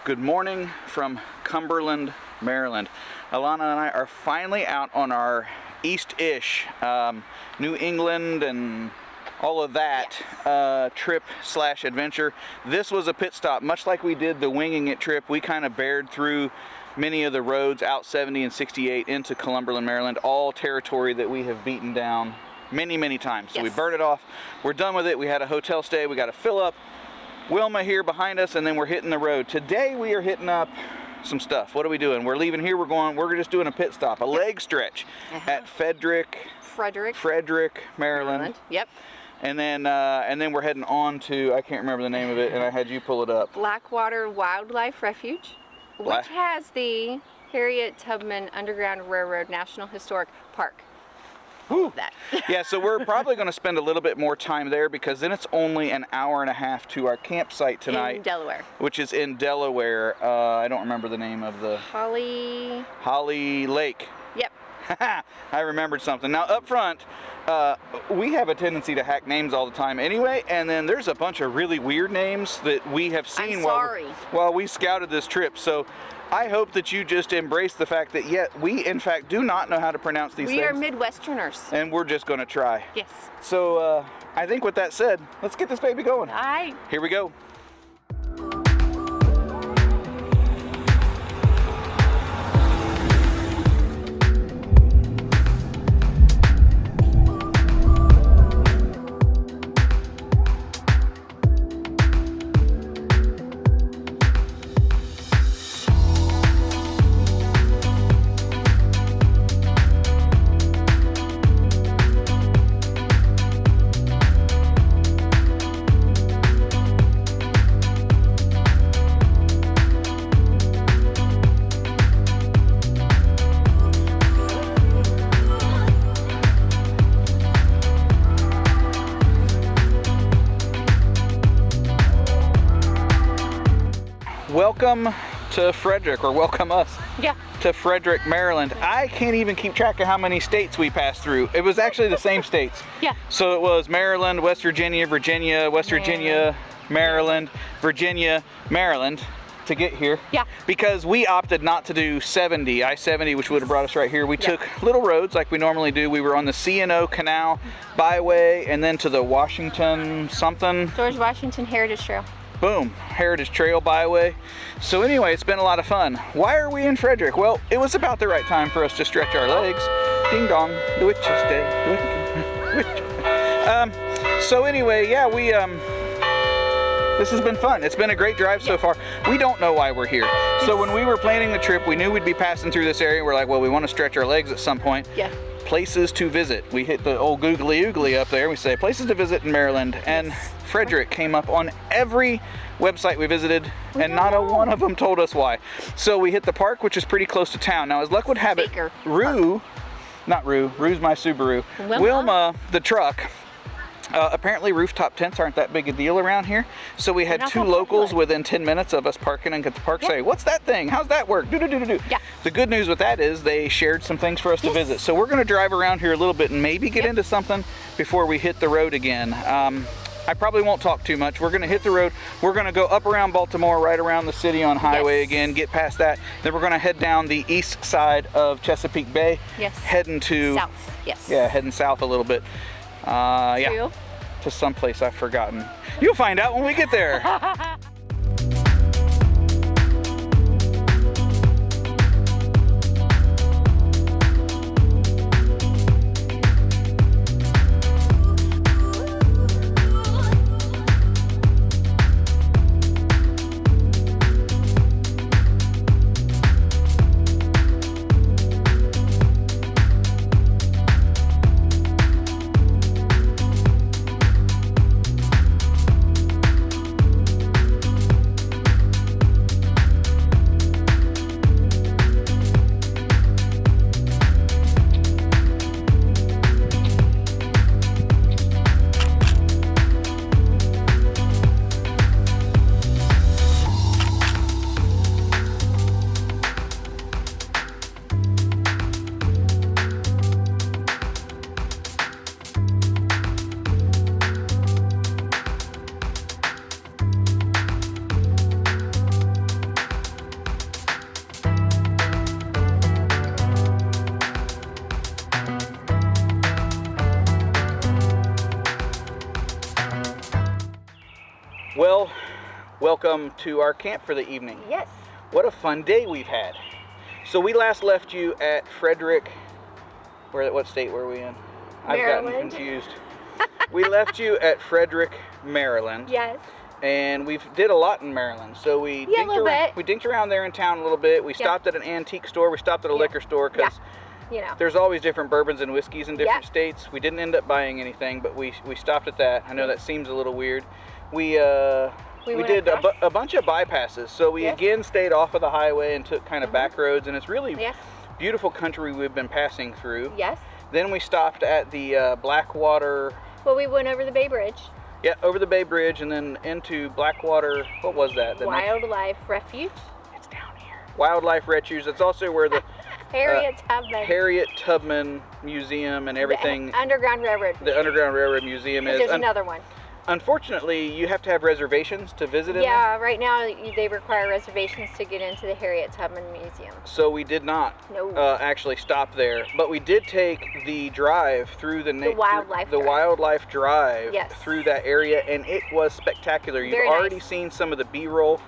Good morning from Cumberland, Maryland. Alana and I are finally out on our east-ish New England and all of that trip slash adventure. This was a pit stop, much like we did the Winging It trip. We kind of bared through many of the roads out 70 and 68 into Cumberland, Maryland, all territory that we have beaten down many times. So we burned it off. We're done with it. We had a hotel stay. We got to fill up Wilma here behind us, and then we're hitting the road. Today we are hitting up some stuff. What are we doing? We're leaving here. We're just doing a pit stop, a leg stretch at Frederick, Maryland. Yep. And then we're heading on to, I can't remember the name of it, and I had you pull it up. Blackwater Wildlife Refuge, which has the Harriet Tubman Underground Railroad National Historic Park. That. Yeah, so we're probably going to spend a little bit more time there because then it's only an hour and a half to our campsite tonight. In Delaware. Which is in Delaware. I don't remember the name of the... Holly Lake. Yep. I remembered something. Now up front, we have a tendency to hack names all the time anyway, and then there's a bunch of really weird names that we have seen while we scouted this trip. So I hope that you just embrace the fact that we in fact do not know how to pronounce these things. We are Midwesterners. And we're just going to try. Yes. So I think with that said, let's get this baby going. All right. Here we go. Welcome to Frederick, or welcome us to Frederick, Maryland. I can't even keep track of how many states we passed through. It was actually the same states. Yeah. So it was Maryland, West Virginia, West Virginia, Maryland, Virginia, Maryland to get here. Yeah. Because we opted not to do I-70, which would have brought us right here. We took little roads like we normally do. We were on the C&O Canal Byway and then to the Washington something. George Washington Heritage Trail. Boom, Heritage Trail Byway. So anyway, it's been a lot of fun. Why are we in Frederick? Well, it was about the right time for us to stretch our legs. Ding dong, the witch is dead. So anyway, this has been fun. It's been a great drive so far. We don't know why we're here. So when we were planning the trip, we knew we'd be passing through this area. We're like, well, we want to stretch our legs at some point. Yeah. Places to visit. We hit the old googly oogly up there. We say places to visit in Maryland, and Frederick came up on every website we visited, and not a one of them told us why. So we hit the park, which is pretty close to town. Now, as luck would have it, Rue's my Subaru. Wilma, the truck. Apparently rooftop tents aren't that big a deal around here. So we had two locals within 10 minutes of us parking and at the park say, what's that thing? How's that work? Yeah. The good news with that is they shared some things for us to visit. So we're going to drive around here a little bit and maybe get into something before we hit the road again. I probably won't talk too much. We're going to hit the road. We're going to go up around Baltimore, right around the city on highway again, get past that. Then we're going to head down the east side of Chesapeake Bay. Heading to south. Heading south a little bit. To someplace I've forgotten. You'll find out when we get there. Welcome to our camp for the evening. Yes. What a fun day we've had. So we last left you at Frederick, what state were we in? I've Maryland. gotten confused. We left you at Frederick, Maryland. Yes. And we did a lot in Maryland. So we dinked around there in town a little bit. We stopped at an antique store. We stopped at a liquor store because there's always different bourbons and whiskeys in different states. We didn't end up buying anything, but we stopped at that. I know that seems a little weird. We did a bunch of bypasses. So we again stayed off of the highway and took kind of back roads, and it's really beautiful country we've been passing through. Yes. Then we stopped at the Blackwater. Well, we went over the Bay Bridge. Yeah, over the Bay Bridge and then into Blackwater. What was that? Wildlife Refuge. It's down here. Wildlife Refuge. That's also where the Harriet Tubman Museum and everything. The Underground Railroad. The Underground Railroad Museum is. There's another one. Unfortunately, you have to have reservations to visit it. Yeah, right now they require reservations to get into the Harriet Tubman Museum. So we did not actually stop there, but we did take the drive through the wildlife drive through that area, and it was spectacular. You've already seen some of the B-roll.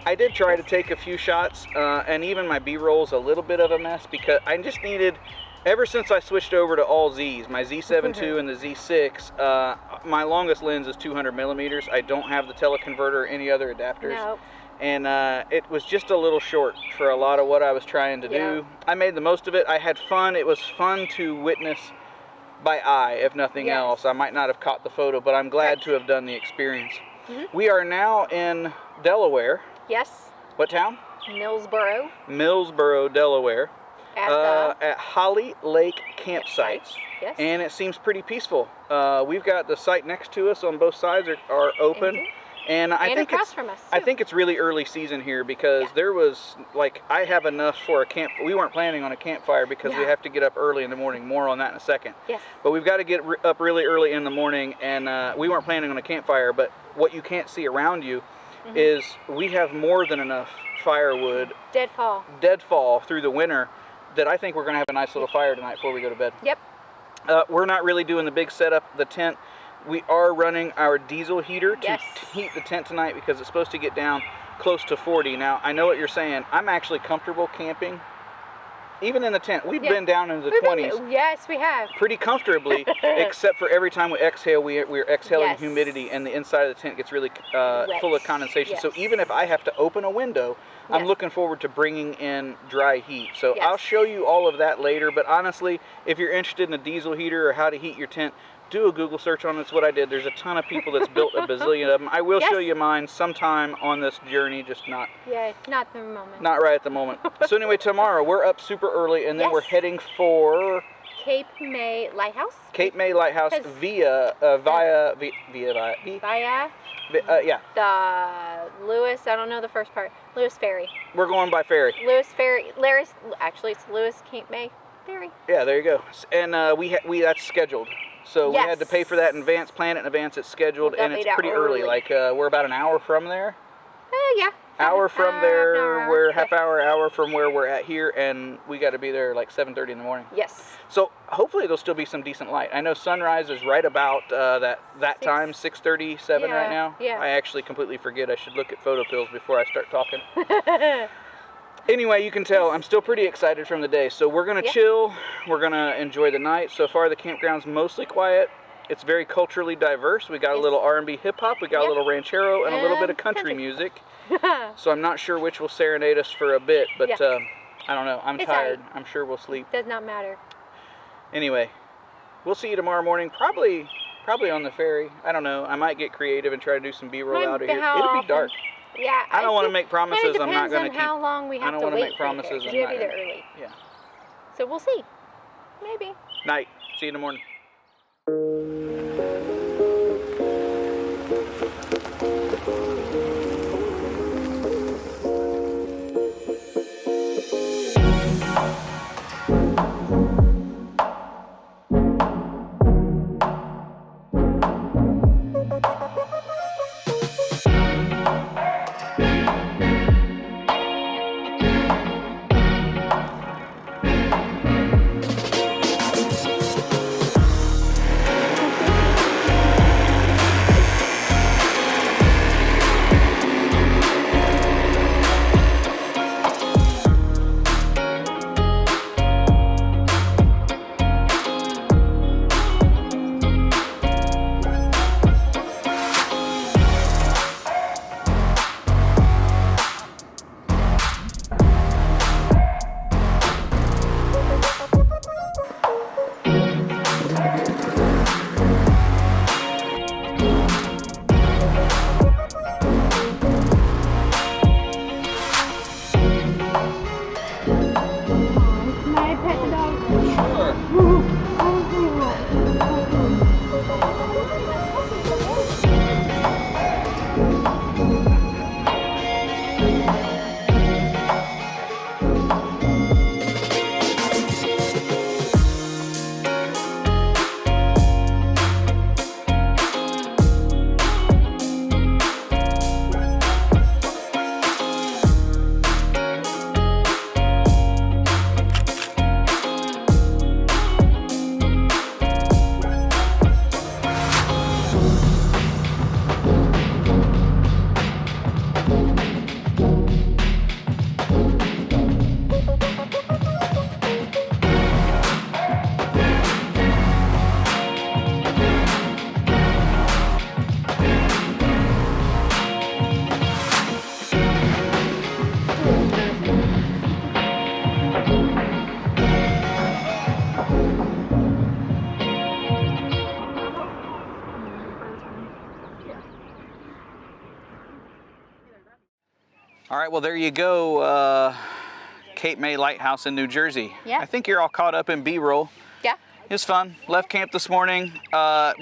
I did try to take a few shots, and even my B-roll is a little bit of a mess because I just needed. Ever since I switched over to all Zs, my Z7 II and the Z6, my longest lens is 200 millimeters. I don't have the teleconverter or any other adapters. Nope. And it was just a little short for a lot of what I was trying to do. I made the most of it. I had fun. It was fun to witness by eye, if nothing else. I might not have caught the photo, but I'm glad to have done the experience. We are now in Delaware. Yes. What town? Millsboro. Millsboro, Delaware. At Holly Lake Campsites. Yes. And it seems pretty peaceful. We've got the site next to us on both sides are open. And I think across from us, too. I think it's really early season here because there was, like, I have enough for a camp. We weren't planning on a campfire because we have to get up early in the morning. More on that in a second. Yes. But we've got to get up really early in the morning, and we weren't planning on a campfire. But what you can't see around you is we have more than enough firewood. Deadfall through the winter. That I think we're going to have a nice little fire tonight before we go to bed. Yep. We're not really doing the big setup, the tent. We are running our diesel heater to heat the tent tonight because it's supposed to get down close to 40. Now, I know what you're saying. I'm actually comfortable camping, even in the tent. We've been down into the 20s. Yes, we have. Pretty comfortably, except for every time we exhale, we're exhaling humidity, and the inside of the tent gets really full of condensation. So even if I have to open a window, I'm looking forward to bringing in dry heat. So I'll show you all of that later. But honestly, if you're interested in a diesel heater or how to heat your tent, do a Google search on it. That's what I did. There's a ton of people that's built a bazillion of them. I will show you mine sometime on this journey, just not. Yeah, not the moment. Not right at the moment. So anyway, tomorrow we're up super early, and then we're heading for Cape May Lighthouse. Cape May Lighthouse via the Lewis, I don't know the first part. Lewis Ferry. We're going by ferry. Actually, it's Lewis Cape May Ferry. Yeah, there you go. And that's scheduled. So we had to pay for that in advance, plan it in advance. It's scheduled, and it's pretty early. Like we're about an hour from there. Yeah. Hour from there, we're half hour from where we're at here, and we got to be there like 7:30 in the morning. Yes. So hopefully there'll still be some decent light. I know sunrise is right about that time, 6:37 right now. Yeah. I actually completely forget. I should look at photo pills before I start talking. Anyway, you can tell I'm still pretty excited from the day. So we're gonna chill. We're gonna enjoy the night. So far the campground's mostly quiet. It's very culturally diverse. We got a little R&B hip hop. We got a little ranchero and a little bit of country music. So I'm not sure which will serenade us for a bit, but I don't know. I'm tired. I'm sure we'll sleep. Does not matter. Anyway, we'll see you tomorrow morning. Probably on the ferry. I don't know. I might get creative and try to do some B-roll out of here. It'll be dark. Yeah. I don't want to make promises. I'm not going to keep. How long we have to wait. I don't want to make promises. You're going to be there early. Yeah. So we'll see. Maybe. Night. See you in the morning. All right, well, there you go. Cape May Lighthouse in New Jersey. Yeah. I think you're all caught up in B-roll. Yeah. It was fun. Left camp this morning.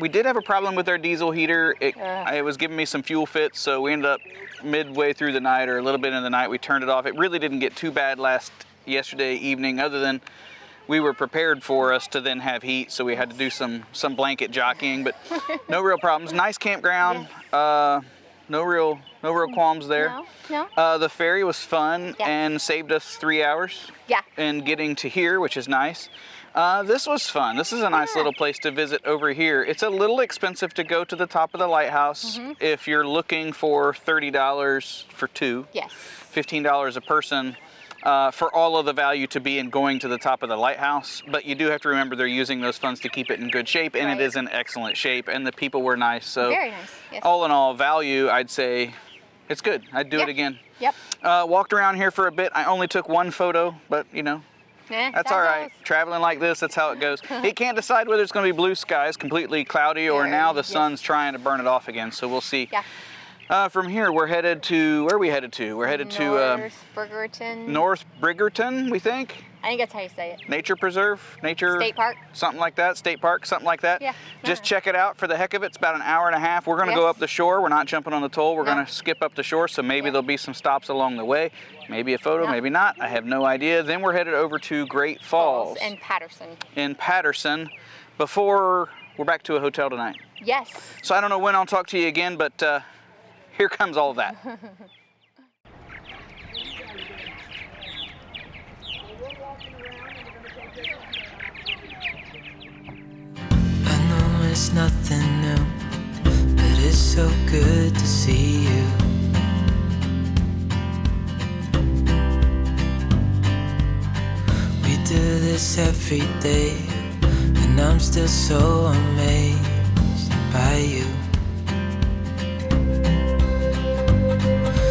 We did have a problem with our diesel heater. It was giving me some fuel fits, so we ended up midway through the night, or a little bit in the night, we turned it off. It really didn't get too bad yesterday evening, other than we were prepared for us to then have heat, so we had to do some blanket jockeying, but no real problems. Nice campground. No real qualms there. No. The ferry was fun and saved us 3 hours. Yeah. In getting to here, which is nice. This was fun. This is a nice little place to visit over here. It's a little expensive to go to the top of the lighthouse if you're looking for $30 for two. Yes. $15 a person. For all of the value to be in going to the top of the lighthouse, but you do have to remember they're using those funds to keep it in good shape, and it is in excellent shape, and the people were nice. So very nice. Yes. All in all, value, I'd say it's good. I'd do it again. Yep. Walked around here for a bit. I only took one photo, but you know, that's all right. Traveling like this, that's how it goes. It can't decide whether it's going to be blue skies, completely cloudy, or now the sun's trying to burn it off again. So we'll see. Yeah. From here, we're headed to, where are we headed to? We're headed to North Brigerton. North Brigerton, we think. I think that's how you say it. Nature Preserve, State Park. Something like that, State Park, something like that. Yeah. Just check it out for the heck of it. It's about an hour and a half. We're going to go up the shore. We're not jumping on the toll. We're going to skip up the shore, so maybe there'll be some stops along the way. Maybe a photo, maybe not. I have no idea. Then we're headed over to Great Falls. In Paterson. In Paterson, before we're back to a hotel tonight. Yes. So I don't know when I'll talk to you again, but here comes all of that. I know it's nothing new, but it's so good to see you. We do this every day, and I'm still so amazed by you.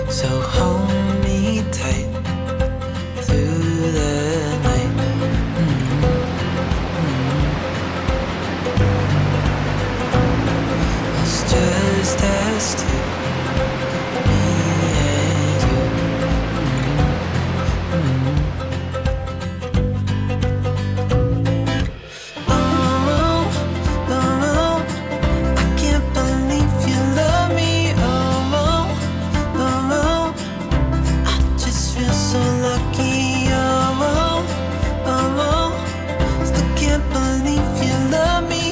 So hold me tight through the night. It's just us two, me and I can't believe you love me. So lucky, still can't believe you love me.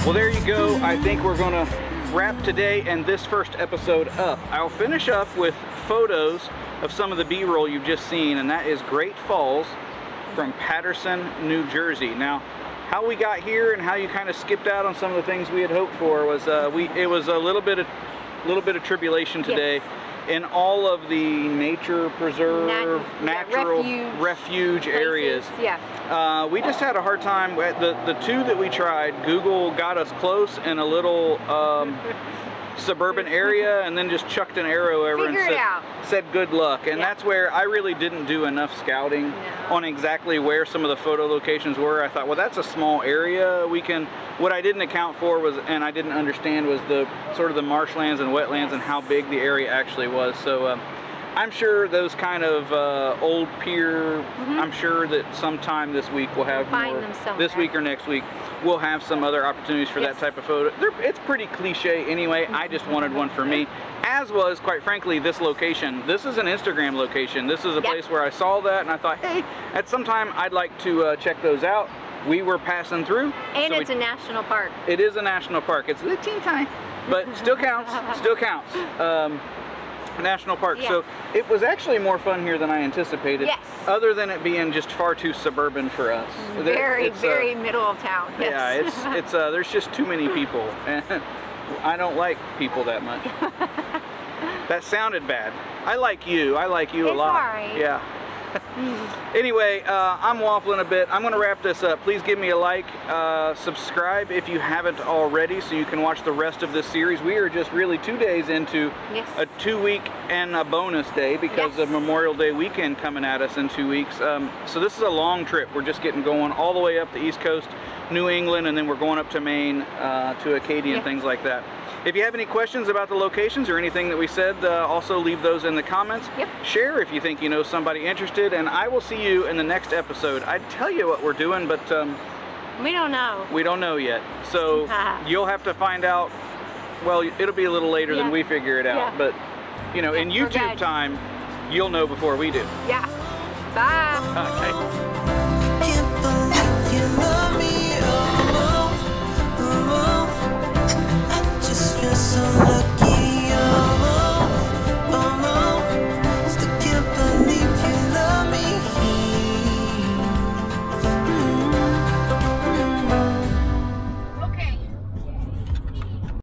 Well, there you go. I think we're gonna wrap today and this first episode up. I'll finish up with photos of some of the B-roll you've just seen, and that is Great Falls from Paterson, New Jersey. Now, how we got here and how you kind of skipped out on some of the things we had hoped for was it was a little bit of tribulation today. In all of the nature preserve, natural refuge areas. Yeah. We just had a hard time. The two that we tried, Google got us close in a little suburban area, and then just chucked an arrow over and said good luck. And that's where I really didn't do enough scouting on exactly where some of the photo locations were. I thought, well, that's a small area. What I didn't account for was, and I didn't understand, was the sort of the marshlands and wetlands and how big the area actually was. So I'm sure those kind of old pier, I'm sure that sometime this week we'll have more, this week or next week, we'll have some other opportunities for that type of photo. It's pretty cliche anyway. I just wanted one for me, as was, quite frankly, this location. This is an Instagram location. This is a place where I saw that and I thought, hey, at some time I'd like to check those out. We were passing through. And so it's a national park. It is a national park. It's a little teeny tiny, but still counts, still counts. National park. So it was actually more fun here than I anticipated. Yes. Other than it being just far too suburban for us. Very middle of town. Yes. Yeah, it's there's just too many people, and I don't like people that much. That sounded bad. I like you a lot. It's all right. Yeah. Anyway, I'm waffling a bit. I'm going to wrap this up. Please give me a like, subscribe if you haven't already, so you can watch the rest of this series. We are just really 2 days into a 2-week and a bonus day because of Memorial Day weekend coming at us in 2 weeks. So this is a long trip. We're just getting going all the way up the East Coast, New England, and then we're going up to Maine, to Acadia and things like that. If you have any questions about the locations or anything that we said, also leave those in the comments. Yep. Share if you think you know somebody interested, and I will see you in the next episode. I'd tell you what we're doing, but we don't know. we don't know yet. So you'll have to find out. Well, it'll be a little later than we figure it out, but you know, in YouTube time, you'll know before we do. Yeah. Bye. Okay.